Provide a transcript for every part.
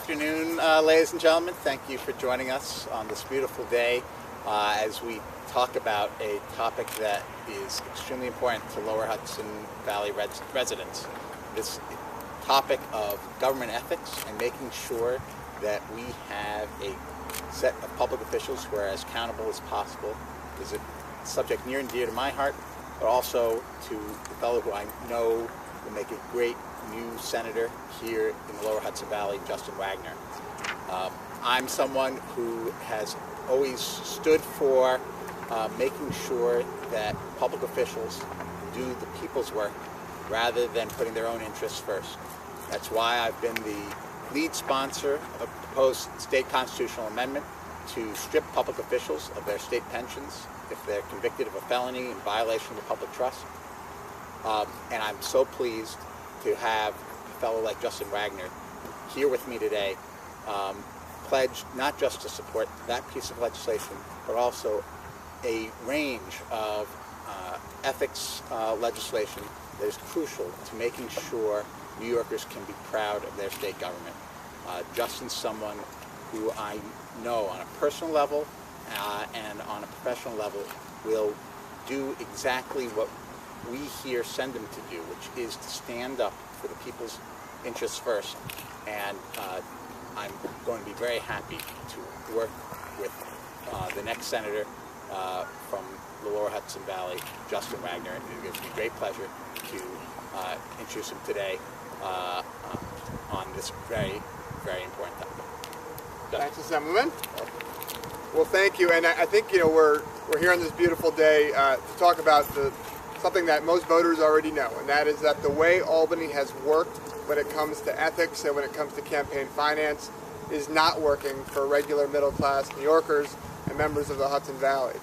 afternoon, ladies and gentlemen. Thank you for joining us on this beautiful day as we talk about a topic that is extremely important to Lower Hudson Valley residents. This topic of government ethics and making sure that we have a set of public officials who are as accountable as possible is a subject near and dear to my heart, but also to the fellow who I know will make a great new senator here in the Lower Hudson Valley, Justin Wagner. I'm someone who has always stood for making sure that public officials do the people's work rather than putting their own interests first. That's why I've been the lead sponsor of a proposed state constitutional amendment to strip public officials of their state pensions if they're convicted of a felony in violation of the public trust. And I'm so pleased to have a fellow like Justin Wagner here with me today, pledged not just to support that piece of legislation, but also a range of ethics legislation that is crucial to making sure New Yorkers can be proud of their state government. Justin's someone who I know on a personal level and on a professional level will do exactly what we here send him to do, which is to stand up for the people's interests first. And I'm going to be very happy to work with the next senator from the Lower Hudson Valley, Justin Wagner. And it gives me great pleasure to introduce him today on this very, very important topic. Thanks, Assemblyman. Well, thank you. And I think we're here on this beautiful day to talk about something that most voters already know, and that is that the way Albany has worked when it comes to ethics and when it comes to campaign finance is not working for regular middle-class New Yorkers and members of the Hudson Valley.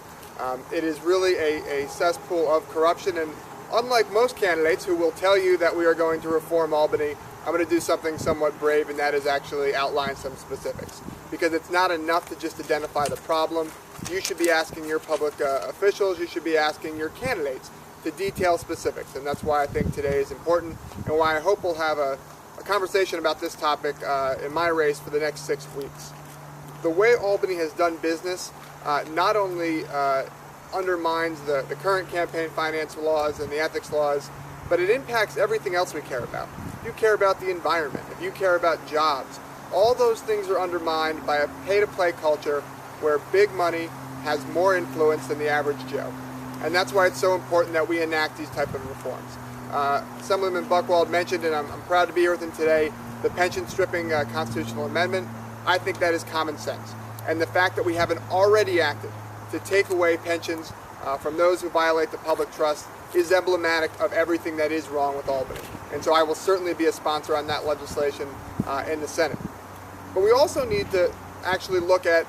It is really a cesspool of corruption, and unlike most candidates who will tell you that we are going to reform Albany, I'm going to do something somewhat brave, and that is actually outline some specifics. Because it's not enough to just identify the problem. You should be asking your public officials, you should be asking your candidates to detail specifics, and that's why I think today is important, and why I hope we'll have a conversation about this topic in my race for the next 6 weeks. The way Albany has done business not only undermines the current campaign finance laws and the ethics laws, but it impacts everything else we care about. If you care about the environment, if you care about jobs, all those things are undermined by a pay-to-play culture where big money has more influence than the average Joe. And that's why it's so important that we enact these type of reforms. Assemblyman Buchwald mentioned, and I'm proud to be here with him today, the pension stripping constitutional amendment. I think that is common sense. And the fact that we haven't already acted to take away pensions from those who violate the public trust is emblematic of everything that is wrong with Albany. And so I will certainly be a sponsor on that legislation in the Senate. But we also need to actually look at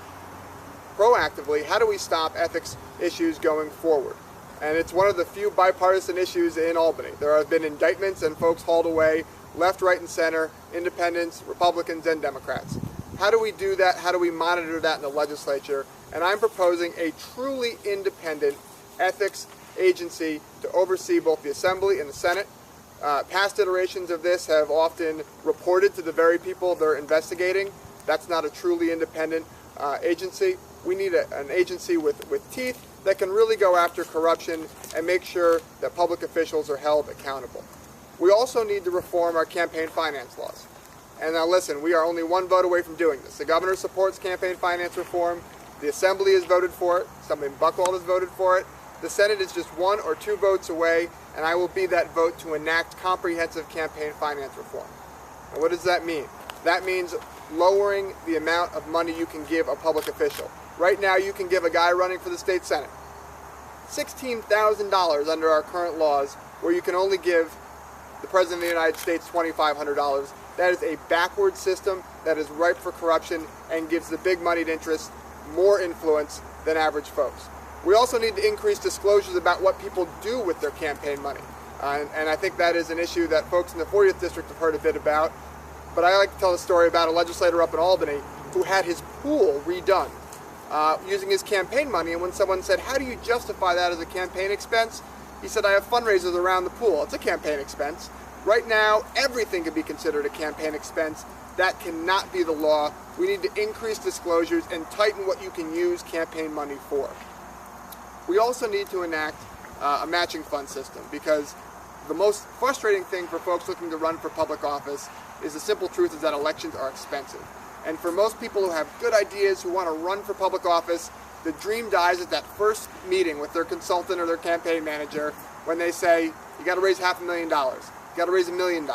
proactively, how do we stop ethics issues going forward? And it's one of the few bipartisan issues in Albany. There have been indictments and folks hauled away left, right, and center, independents, Republicans, and Democrats. How do we do that? How do we monitor that in the legislature? And I'm proposing a truly independent ethics agency to oversee both the Assembly and the Senate. Past iterations of this have often reported to the very people they're investigating. That's not a truly independent agency. We need an agency with teeth that can really go after corruption and make sure that public officials are held accountable. We also need to reform our campaign finance laws. And now listen, we are only one vote away from doing this. The governor supports campaign finance reform. The Assembly has voted for it. Assemblyman Buchwald has voted for it. The Senate is just 1 or 2 votes away, and I will be that vote to enact comprehensive campaign finance reform. And what does that mean? That means lowering the amount of money you can give a public official. Right now, you can give a guy running for the state Senate $16,000 under our current laws, where you can only give the President of the United States $2,500. That is a backward system that is ripe for corruption and gives the big moneyed interests more influence than average folks. We also need to increase disclosures about what people do with their campaign money. And I think that is an issue that folks in the 40th District have heard a bit about. But I like to tell a story about a legislator up in Albany who had his pool redone using his campaign money. And when someone said, "How do you justify that as a campaign expense?" he said, "I have fundraisers around the pool. It's a campaign expense." Right now, everything can be considered a campaign expense, That cannot be the law. We need to increase disclosures and tighten what you can use campaign money for. We also need to enact a matching fund system, because the most frustrating thing for folks looking to run for public office is the simple truth is that elections are expensive. And for most people who have good ideas, who want to run for public office, the dream dies at that first meeting with their consultant or their campaign manager when they say, you got to raise $500,000, you got to raise $1 million.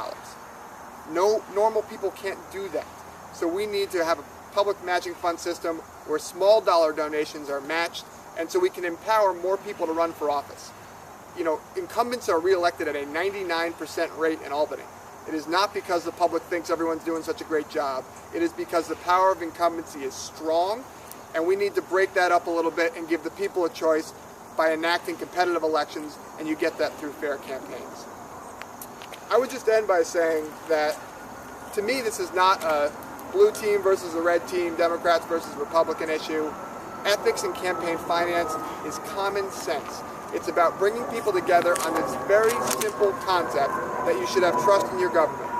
No normal people can't do that. So we need to have a public matching fund system where small dollar donations are matched, and so we can empower more people to run for office. You know, incumbents are reelected at a 99% rate in Albany. It is not because the public thinks everyone's doing such a great job. It is because the power of incumbency is strong, and we need to break that up a little bit and give the people a choice by enacting competitive elections, and you get that through fair campaigns. I would just end by saying that, to me, this is not a blue team versus a red team, Democrats versus Republican issue. Ethics in campaign finance is common sense. It's about bringing people together on this very simple concept that you should have trust in your government.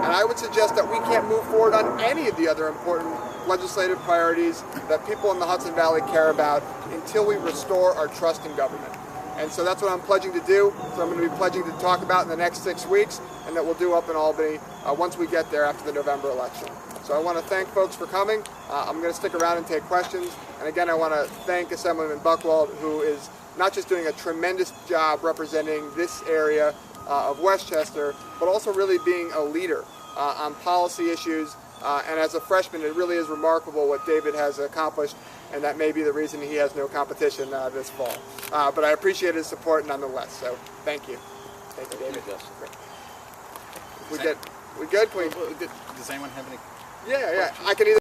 And I would suggest that we can't move forward on any of the other important legislative priorities that people in the Hudson Valley care about until we restore our trust in government. And so that's what I'm pledging to do. So I'm going to be pledging to talk about in the next 6 weeks, and that we'll do up in Albany once we get there after the November election. So I want to thank folks for coming. I'm going to stick around and take questions. And again, I want to thank Assemblyman Buchwald, who is not just doing a tremendous job representing this area of Westchester, but also really being a leader on policy issues. And as a freshman, it really is remarkable what David has accomplished, and that may be the reason he has no competition this fall. But I appreciate his support nonetheless, so thank you. Thank you, David. We good? We good? Does anyone have any? Yeah. I can either